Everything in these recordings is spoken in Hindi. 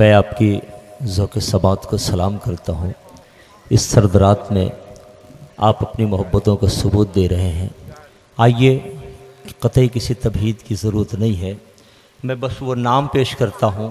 मैं आपकी ज़ौक़ समात को सलाम करता हूँ। इस सर्द रात में आप अपनी मोहब्बतों का सबूत दे रहे हैं। आइए, कतई किसी तबहीद की ज़रूरत नहीं है, मैं बस वो नाम पेश करता हूँ,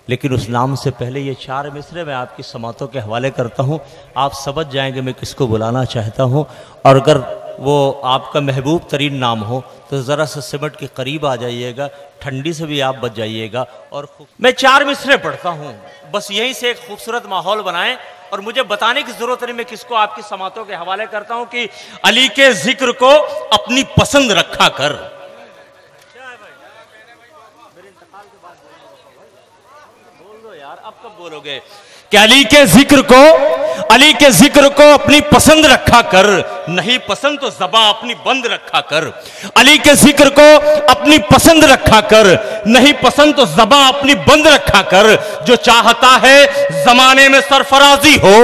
लेकिन उस नाम से पहले ये 4 मिसरे मैं आपकी समातों के हवाले करता हूँ। आप समझ जाएंगे मैं किसको बुलाना चाहता हूँ, और अगर वो आपका महबूब तरीन नाम हो तो ज़रा सा सिमट के करीब आ जाइएगा, ठंडी से भी आप बच जाइएगा। और मैं 4 मिसरे पढ़ता हूँ, बस यहीं से एक खूबसूरत माहौल बनाएं, और मुझे बताने की ज़रूरत नहीं मैं किसको आपकी समातों के हवाले करता हूँ कि अली के जिक्र को अपनी पसंद रखा कर। अब कब बोलोगे कि अली के जिक्र को अपनी पसंद रखा कर, नहीं पसंद तो ज़बां अपनी बंद रखा कर। अली के जिक्र को अपनी पसंद रखा कर, नहीं पसंद तो ज़बां अपनी बंद रखा कर। जो चाहता है ज़माने में सरफराजी हो,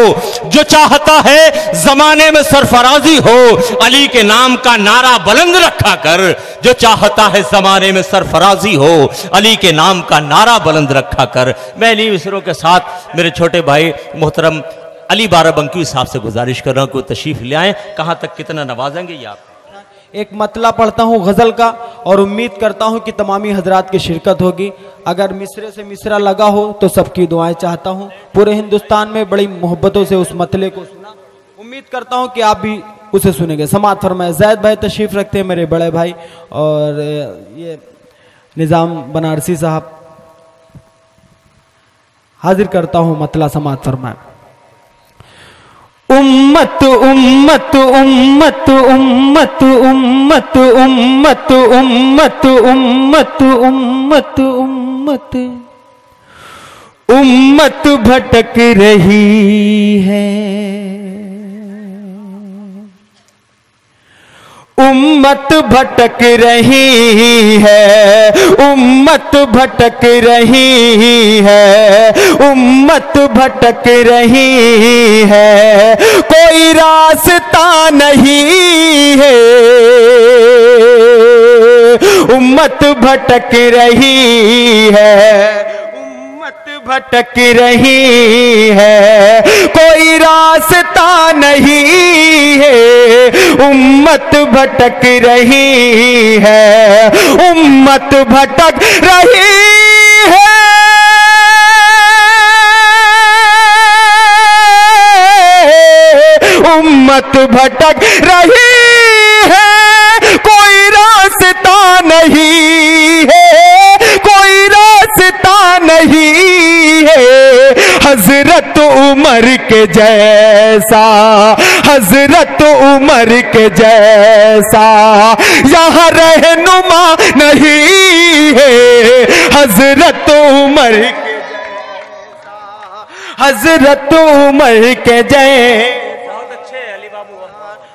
जो चाहता है ज़माने में सरफराजी हो, अली के नाम का नारा बुलंद रखा कर। जो चाहता है ज़माने में सरफराजी हो, अली के नाम का नारा बुलंद रखा कर। मैं इन्हीं मिसरों के साथ मेरे छोटे भाई मोहतरम अली बाराबंकी साहब से गुजारिश कर रहा हूँ कि तशरीफ ले आएँ। कहाँ तक कितना नवाजेंगे ये आप? एक मतला पढ़ता हूँ गज़ल का, और उम्मीद करता हूँ कि तमामी हजरात की शिरकत होगी। अगर मिसरे से मिसरा लगा हो तो सबकी दुआएं चाहता हूँ। पूरे हिंदुस्तान में बड़ी मोहब्बतों से उस मतले को सुना, उम्मीद करता हूँ कि आप भी उसे सुनेंगे। समात फरमाए। जैद भाई तशरीफ रखते हैं, मेरे बड़े भाई, और ये निज़ाम बनारसी साहब। हाजिर करता हूँ मतला, समात फरमाए। उम्मत उम्मत उम्मत उम्मत उम्मत उम्मत उम्मत उम्मत उम्मत उम्मत उम्मत भटक रही है, उम्मत भटक रही है, उम्मत भटक रही है, उम्मत भटक रही है, कोई रास्ता नहीं है, उम्मत भटक रही है, भटक रही है, कोई रास्ता नहीं है, उम्मत भटक रही है, उम्मत भटक रही है, उम्मत भटक रही है, कोई रास्ता नहीं है, कोई रास्ता नहीं है, हजरत उमर के जैसा, हजरत उमर के जैसा यहाँ रहनुमा नहीं है, हजरत उमर के जैसा, हजरत उमर के जैसा। बहुत अच्छे अली बाबू,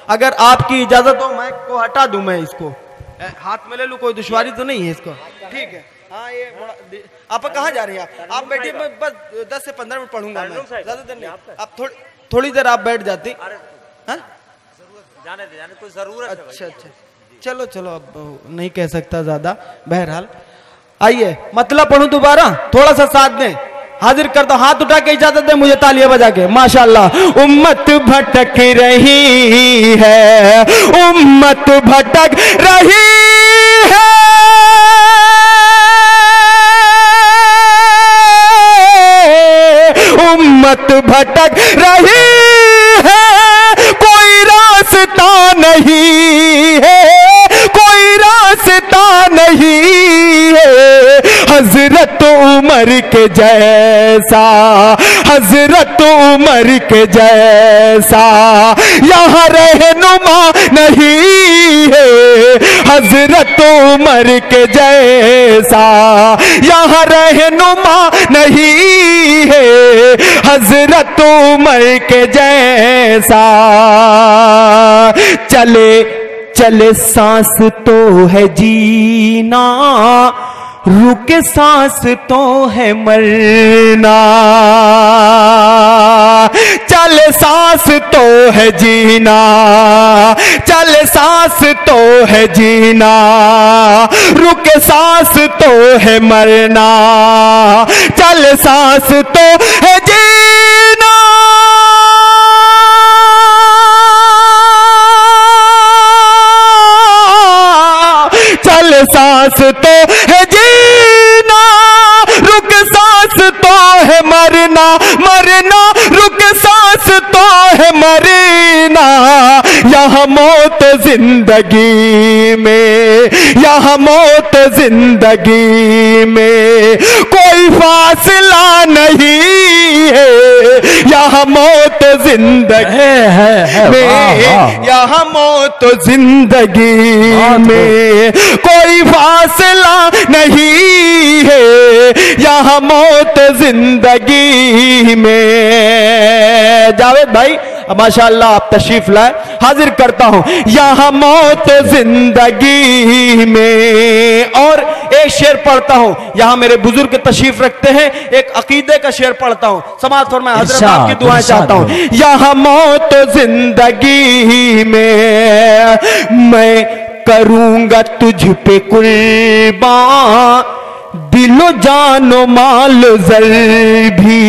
अगर आपकी इजाजत हो मैं को हटा दूं, मैं इसको हाथ में ले लूं, कोई दुश्वारी तो नहीं है इसको? ठीक है। हाँ, ये आप कहाँ जा रही हैं? आप बैठिए, मैं बस 10 से 15 मिनट पढ़ूंगा, मैं ज्यादा देर नहीं। आप थोड़ी देर आप बैठ जाती। जाने कोई जरूरत है? अच्छा अच्छा, चलो चलो, अब नहीं कह सकता ज्यादा। बहरहाल आइए, मतलब पढ़ूं दोबारा, थोड़ा सा साथ दें। हाजिर करता, हाथ उठा के इजाजत दे मुझे तालियां बजा के। माशाल्लाह। उम्मत भटक रही है, उम्मत भटक रही है, उम्मत भटक रही है, कोई रास्ता नहीं है, कोई रास्ता नहीं है, हजरत उमर के जैसा, हजरत उमर के जैसा यहाँ रहनुमा नहीं है, हजरत उमर के जैसा यहाँ रहनुमा नहीं है, हजरत उमर के जैसा। चले चले सांस तो है जीना, रुके सांस तो है मरना, चल सांस तो है जीना, चल सांस तो है जीना, रुक सांस तो है मरना, चल सांस तो है जीना। चल सांस तो है जीना, रुक सांस तो है मरना, मरना रुक सांस तो है मरना। यहाँ मौत जिंदगी में, यहाँ मौत जिंदगी में कोई फासला नहीं है, यहाँ मौत जिंदगी में, यहाँ मौत जिंदगी में कोई फासला नहीं है, यहाँ मौत जिंदगी में। जावेद भाई माशाअल्लाह आप तशरीफ लाए, हाजिर करता हूं। यहाँ मौत जिंदगी में। और एक शेर पढ़ता हूं, यहाँ मेरे बुजुर्ग तशरीफ रखते हैं, एक अकीदे का शेर पढ़ता हूं, समाअत फरमाएं, हजरत आपकी दुआएं चाहता हूं। यहाँ मौत जिंदगी में मैं करूंगा तुझ पे कुर्बान, दिलो जानो माल जर भी।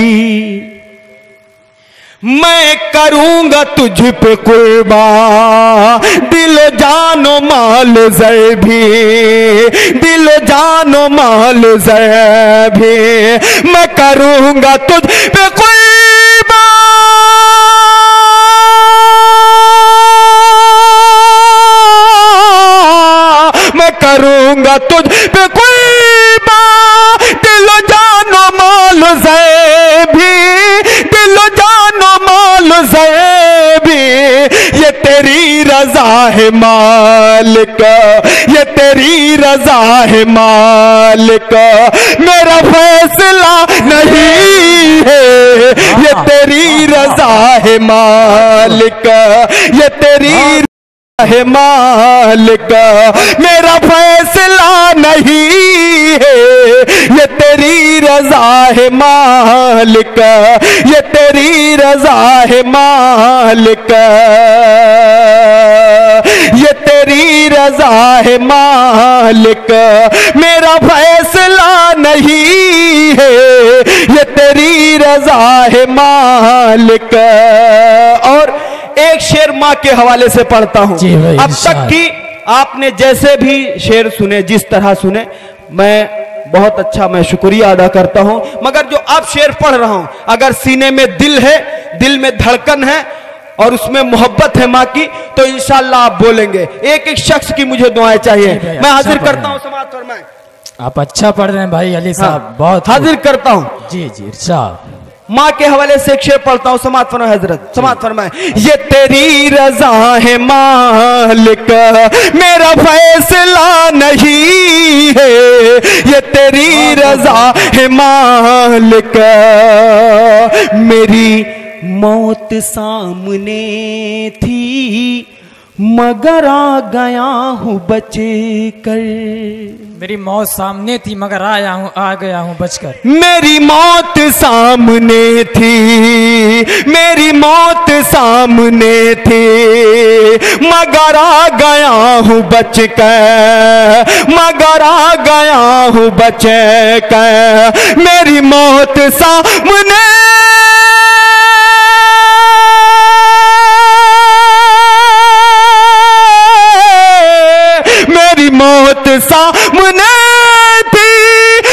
मैं करूंगा तुझ पे कुर्बान, दिलो जानो माल जर भी, दिलो जानो माल जर भी। मैं करूंगा तुझ पे कुर्बान, मैं करूंगा तुझ पे कुर्बान, दिलो जानो माल जर भी, दिलो जानो माल जर भी। ये तेरी रजा है मालिक, ये तेरी रजा है मालिक, मेरा फैसला नहीं है। ये तेरी रजा है मालिक, ये तेरी है मालिक, मेरा फैसला नहीं है। ये तेरी रजा है मालिक, ये तेरी रजा है मालिक, ये तेरी रजा है मालिक, मेरा फैसला नहीं है। ये तेरी रजा है मालिक। और एक शेर माँ के हवाले से पढ़ता हूं। अब तक की आपने जैसे भी शेर सुने, जिस तरह सुने, मैं बहुत अच्छा, मैं शुक्रिया अदा करता हूं। मगर जो अब शेर पढ़ रहा हूं, अगर सीने में दिल है, दिल में धड़कन है और उसमें मोहब्बत है माँ की, तो इंशाअल्लाह आप बोलेंगे। एक एक शख्स की मुझे दुआएं चाहिए। मैं हाजिर करता हूं, समाअत फरमाएं। आप अच्छा पढ़ रहे हैं भाई अली साहब, बहुत हाजिर करता हूं। जी जी इरशाद। माँ के हवाले से एक शेर पढ़ता हूं, समाअत फरमाएं हजरत, समाअत फरमाएं। ये तेरी रजा है मालिक, मेरा फैसला नहीं है। ये तेरी रजा है मालिक, मेरी मौत सामने थी मगर आ गया हूँ बचे कर। मेरी मौत सामने थी मगर आ गया हूँ बचकर। मेरी मौत सामने थी, मेरी मौत सामने थी मगर आ गया हूँ बचकर, मगर आ गया हूँ बचकर। मेरी मौत सामने, मेरी मौत सामने थी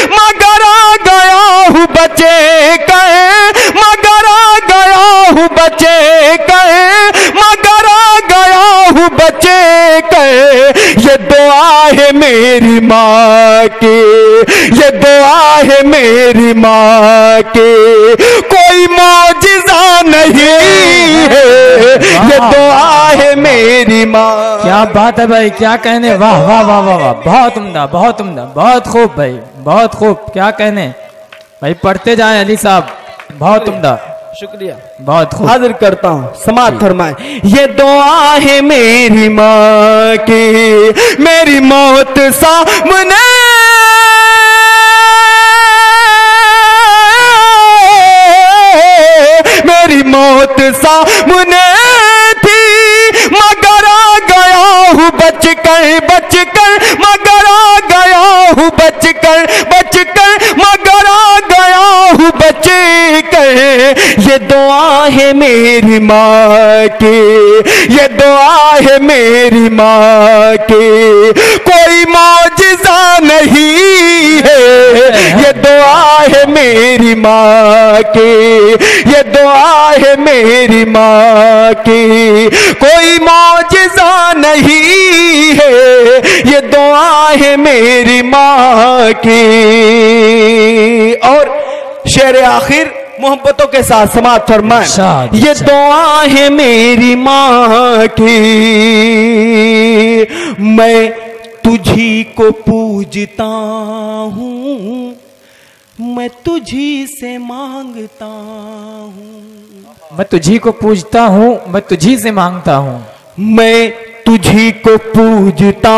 मगर आ गया हूँ बचे कहे, मगर आ गया हूँ बचे कहे, मगर आ गया हूँ बचे कहे। ये दुआ है मेरी माँ की, ये दुआ है मेरी माँ की, कोई मौजिज़ा नहीं है। ये दुआ है मेरी माँ। क्या बात है भाई, क्या कहने, वाह वाह वाह वाह वाह, बहुत उम्दा, बहुत उम्दा, बहुत खूब भाई, बहुत खूब, क्या कहने भाई। पढ़ते जाएं अली साहब, बहुत उम्दा, शुक्रिया, बहुत खूब। हाजिर करता हूँ, समाअत फरमाएं। ये दुआ है मेरी माँ की, मेरी मौत सामने, मेरी मौत सामने थी मगर आ गया हूँ बचकर बचकर, मगर आ गया हूँ बचकर बचकर, मगर आ गया हूँ बचकर। ये दुआ है मेरी माँ की, ये दुआ है मेरी माँ की, कोई मौजिज़ा नहीं है। ये दुआ है मेरी माँ की, ये दुआ है मेरी माँ की, कोई मौजिज़ा नहीं है। ये दुआ है मेरी माँ की। और शेर आखिर मोहब्बतों के साथ समाअत फरमाएं। ये दुआ है मेरी माँ की, मैं तुझी को पूजता हूँ, मैं तुझी से मांगता हूँ। मैं तुझी को पूजता हूँ, मैं तुझी से मांगता हूँ। मैं तुझी को पूजता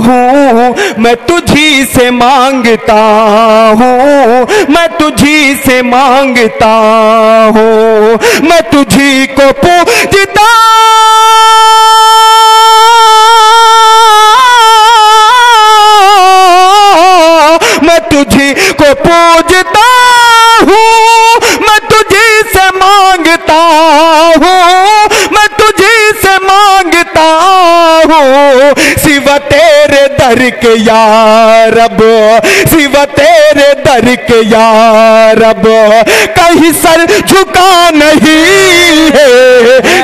हूँ, मैं तुझी से मांगता हूँ, मैं तुझी से मांगता हूँ, मैं तुझी को पूजता, मैं तुझी को पूजता हूँ, मैं तुझी से मांगता हूँ, मैं तुझी से मांगता हूँ। सिवा तेरे दर के या रब, सिवा तेरे दर के या रब, कहीं सर झुका नहीं है।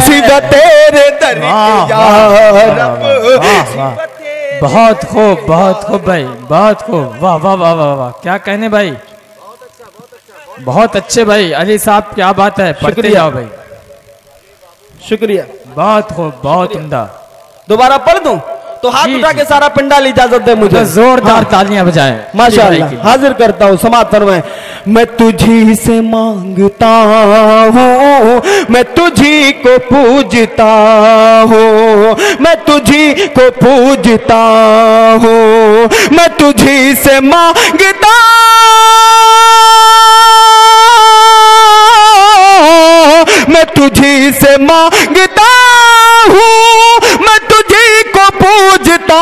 सिवा तेरे दर के या रब। बहुत खूब, बहुत खूब भाई, बहुत खूब। वाह वाह वाह वाह वाह, क्या कहने भाई, बहुत अच्छे भाई। अली साहब क्या बात है, पढ़ते जाओ भाई। शुक्रिया, बहुत खूब, बहुत उम्दा। दोबारा पढ़ दूं तो हाथ उठा के सारा पिंडाल इजाजत दे मुझे। तो जोरदार तालियां बजाएं माशाअल्लाह। हाजिर करता हूँ, समाअत फरमाएं। मैं तुझी से मांगता हूँ, मैं तुझी को पूजता हूँ, मैं तुझी को पूजता हूँ, मैं तुझी से मांगता, मैं तुझी से मांगता हूँ, मैं तुझी को पूजता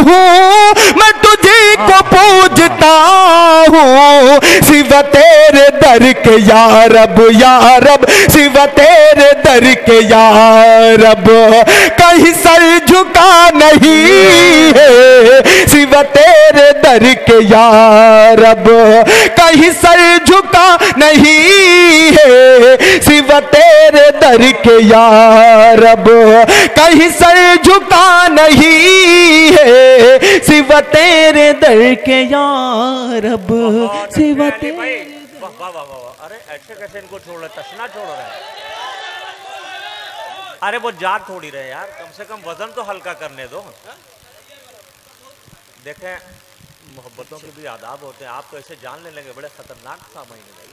हूँ, मैं तुझी को पूजता हूँ। सिवा तेरे दर के या रब, या रब, सिवा तेरे दर के या रब, कहीं सर झुका नहीं है। सिवा तेरे दर के या रब, कहीं सर झुका नहीं है। सिवा तेरे दर के या रब, कहीं सर झुका नहीं है। सिवा तेरे दर के या रब, सिवा तेरे। वाह वाह वाह, अरे ऐसे कैसे इनको छोड़ रहे, तशना छोड़ रहे हैं। अरे वो जा थोड़ी रहे यार, कम से कम वजन तो हल्का करने दो। देखें, मोहब्बतों के भी आदाब होते हैं। आप तो ऐसे जान लेने लगे, बड़े खतरनाक सामाइन है भाई।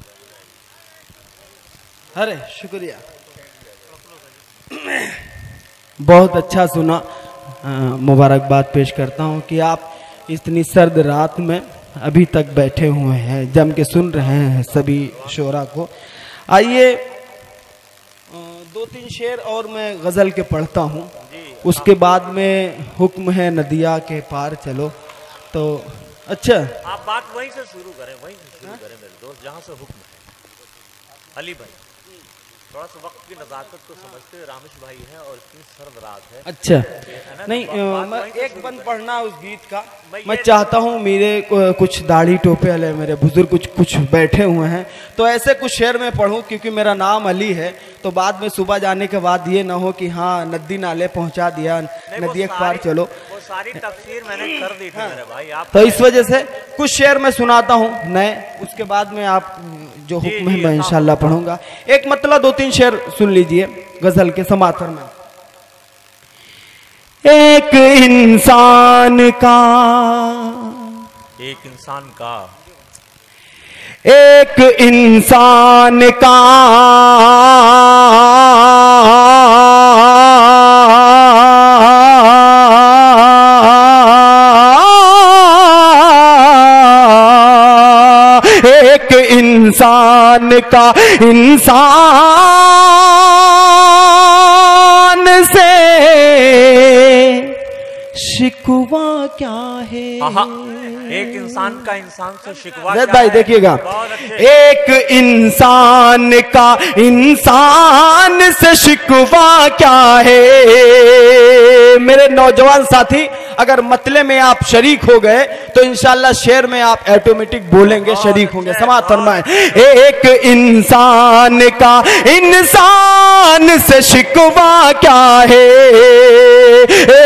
अरे शुक्रिया, बहुत अच्छा सुना। मुबारकबाद पेश करता हूँ कि आप इतनी सर्द रात में अभी तक बैठे हुए हैं, जम के सुन रहे हैं सभी शोरा को। आइए दो तीन शेर और मैं गज़ल के पढ़ता हूँ, उसके बाद में हुक्म है नदिया के पार चलो। तो अच्छा, आप बात वहीं से शुरू करें, वहीं से शुरू करें मेरे दोस्त, जहाँ से हुक्म है। अली भाई थोड़ा सा वक्त की नज़ाकत को समझते हुए, रामिश भाई है और इतनी सर्द रात है। अच्छा नहीं, मैं एक बंद पढ़ना उस गीत का। मैं चाहता हूँ मेरे कुछ दाढ़ी टोपे वाले मेरे बुजुर्ग कुछ बैठे हुए हैं, तो ऐसे कुछ शेर में पढ़ूँ, क्योंकि मेरा नाम अली है। तो बाद में सुबह जाने के बाद ये ना हो कि हाँ नदी नाले पहुँचा दिया, नदी एक पार चलो। वो सारी तफसीर मैंने कर दी थी मेरे भाई। आप तो इस वजह से कुछ शेर मैं सुनाता हूँ नए, उसके बाद में आप जो हुक्म है मैं इंशाल्लाह पढ़ूंगा। एक मतलब दो तीन शेर सुन लीजिए गजल के समाअत में। एक इंसान का, एक इंसान का, एक इंसान का एक इंसान इंसान का इंसान से शिकवा क्या है। एक इंसान का इंसान से शिकवा क्या भाई है? देखिएगा, एक इंसान का इंसान से शिकवा क्या है। मेरे नौजवान साथी, अगर मतले में आप शरीक हो गए तो इंशाल्लाह शेर में आप ऑटोमेटिक बोलेंगे, शरीक होंगे। समाअत फरमाएं। एक इंसान का इंसान से शिकवा क्या है,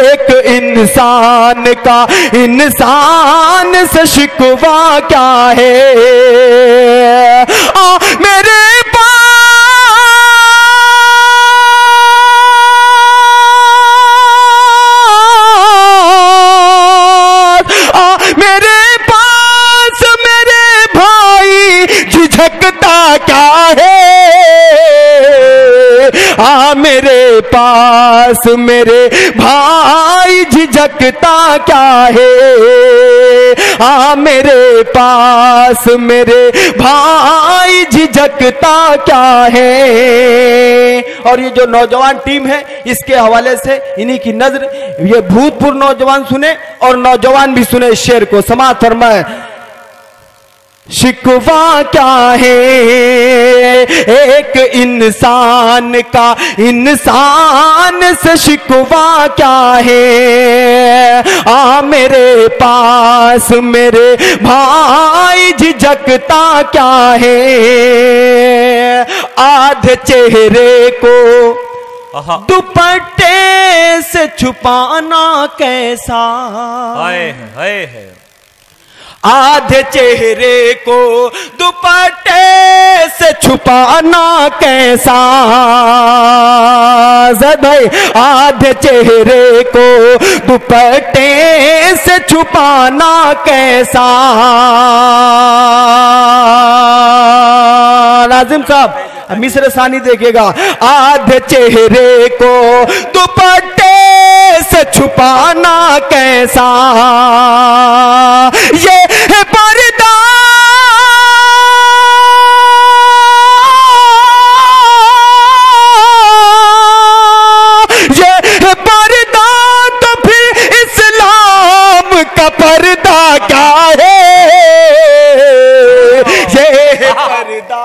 एक इंसान का इंसान से शिकवा क्या है। मेरे मेरे पास मेरे भाई झिझकता क्या है। मेरे पास मेरे भाई झिझकता क्या है। और ये जो नौजवान टीम है, इसके हवाले से इन्हीं की नजर, ये भूतपूर्व नौजवान सुने और नौजवान भी सुने इस शेर को। समाअत फरमाए। शिकवा क्या है, एक इंसान का इंसान से शिकवा क्या है। मेरे पास मेरे भाई झिझकता क्या है। आधे चेहरे को दुपट्टे से छुपाना कैसा। है आधे चेहरे को दुपट्टे से छुपाना कैसा। भाई, आधे चेहरे को दुपट्टे से छुपाना कैसा। नाजिम साहब मिस्र सानी देखिएगा। आधे चेहरे को दुपट्टे से छुपाना कैसा। ये है पर्दा, ये है पर्दा, तो फिर इस्लाम का पर्दा क्या है। ये है पर्दा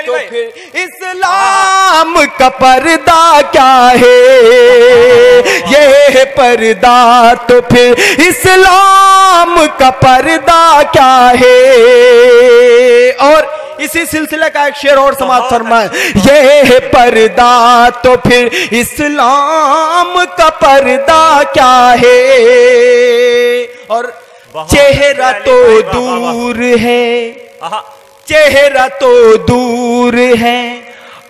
तो फिर इस्लाम का पर्दा क्या है। ये है पर्दा तो फिर इस्लाम का पर्दा क्या है। और इसी सिलसिले का एक शेर और समाअत फरमाए। ये है पर्दा तो फिर इस्लाम का पर्दा क्या है। और चेहरा तो दूर है, चेहरा तो दूर है,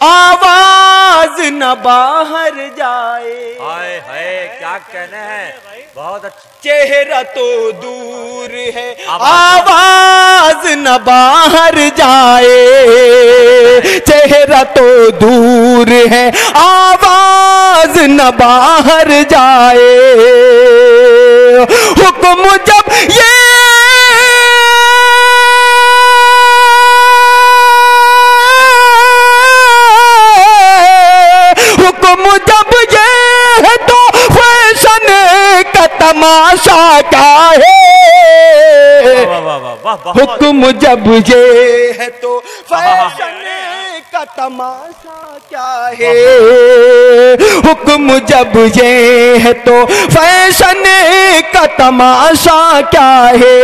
आवाज न बाहर जाए। हाय क्या कहना है, बहुत अच्छा। चेहरा तो दूर है, आवाज न बाहर जाए। चेहरा तो दूर है, आवाज न बाहर जाए। हुक्म जब ये तमाशा क्या है। हुक्म जब ये है तो फैशन का तमाशा क्या है। हुक्म जब ये है तो फैशन का तमाशा क्या है।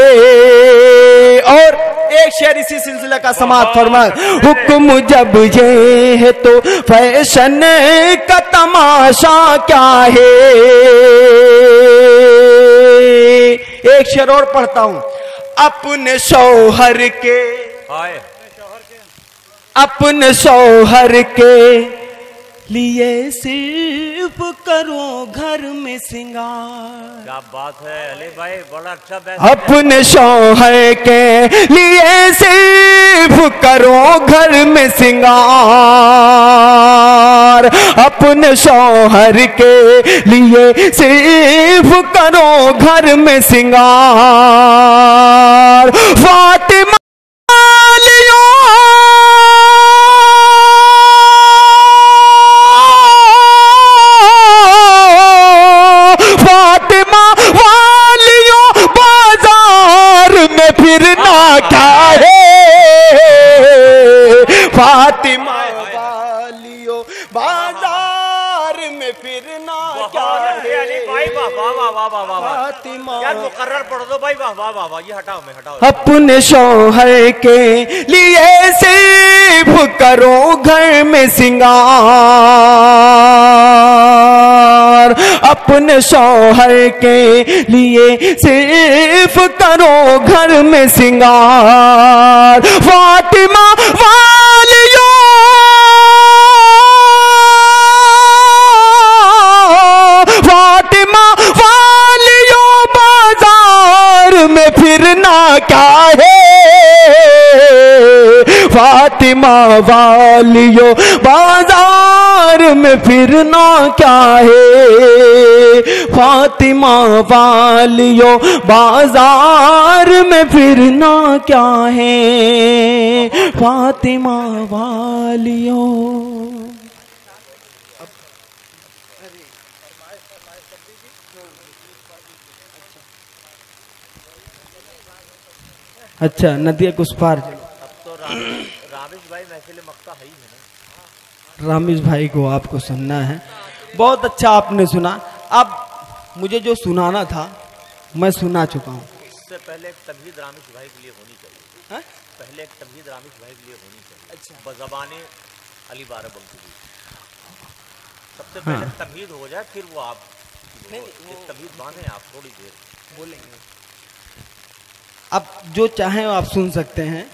और एक शेर इसी सिलसिले का समाअत फरमाए। हुक्म जब ये है तो फैशन का तमाशा क्या है। एक शेर और पढ़ता हूं। अपने शौहर के, अपने शौहर के लिए सिर्फ करो घर में सिंगार। क्या बात है अली भाई, बड़ा अच्छा। अपने शौहर के लिए सिर्फ करो घर में सिंगार। अपने शौहर के लिए सिर्फ करो घर में सिंगार। फातिमा लियो बाजार में फिरना क्या है। भाई वाह वाह वाह वाह वाह वाह फातिमा यार मुकर्रर पढ़ दो भाई, वाह वाह वाह वाह। ये हटाओ, मैं हटाओ। अपने शौहर के लिए सिर्फ करो घर में सिंगार, अपने शौहर के लिए सिर्फ करो घर में सिंगार। फातिमा वालियों फातिमा वालियों बाजार में फिरना क्या है। फातिमा वालियों बाजार में फिरना क्या है। फातिमा वालियों बाजार में फिरना क्या है। फातिमा वालियों। अच्छा नदिया कुछ पार। अब तो रामेश भाई महफिल मक्ता है ही है ना। रामेश भाई को आपको सुनना है। बहुत अच्छा आपने सुना। अब मुझे जो सुनाना था मैं सुना चुका हूँ। इससे पहले एक तमहीद रामेश भाई के लिए होनी चाहिए। है? पहले एक तमहीद रामेश भाई के लिए होनी चाहिए। अच्छा। बज़बाने अली बाराबंकी। सबसे पहले तमहीद हो जाए, फिर वो आप तमहीद बांधे आप थोड़ी देर बोलेंगे। अब जो चाहें आप सुन सकते हैं,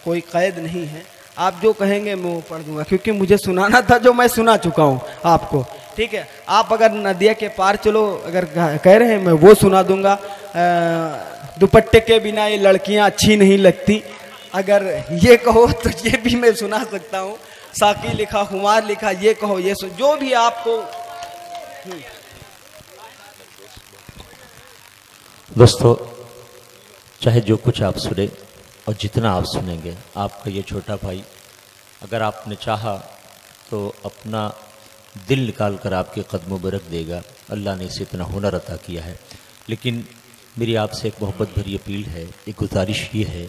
कोई कैद नहीं है। आप जो कहेंगे मैं वो पढ़ दूंगा, क्योंकि मुझे सुनाना था जो मैं सुना चुका हूँ आपको। ठीक है, आप अगर नदिया के पार चलो अगर कह रहे हैं मैं वो सुना दूंगा। दुपट्टे के बिना ये लड़कियाँ अच्छी नहीं लगती, अगर ये कहो तो ये भी मैं सुना सकता हूँ। साकी लिखा, खुमार लिखा, ये कहो ये जो भी आपको। दोस्तों, चाहे जो कुछ आप सुने और जितना आप सुनेंगे, आपका ये छोटा भाई अगर आपने चाहा तो अपना दिल निकाल कर आपके कदमों में रख देगा। अल्लाह ने इसे इतना हुनर अता किया है। लेकिन मेरी आपसे एक मोहब्बत भरी अपील है, एक गुजारिश ये है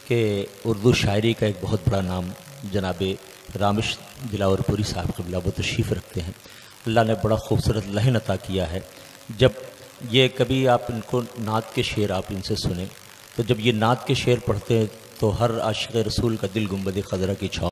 कि उर्दू शायरी का एक बहुत बड़ा नाम जनाब रामेश दिलावरपुरी साहब क़िबला वो तशरीफ़ रखते हैं। अल्लाह ने बड़ा खूबसूरत लहन अता किया है। जब ये कभी आप इनको नात के शेर आप इनसे सुने, तो जब ये नात के शेर पढ़ते हैं तो हर आशिक़ रसूल का दिल गुंबद ख़ज़रा की छाँव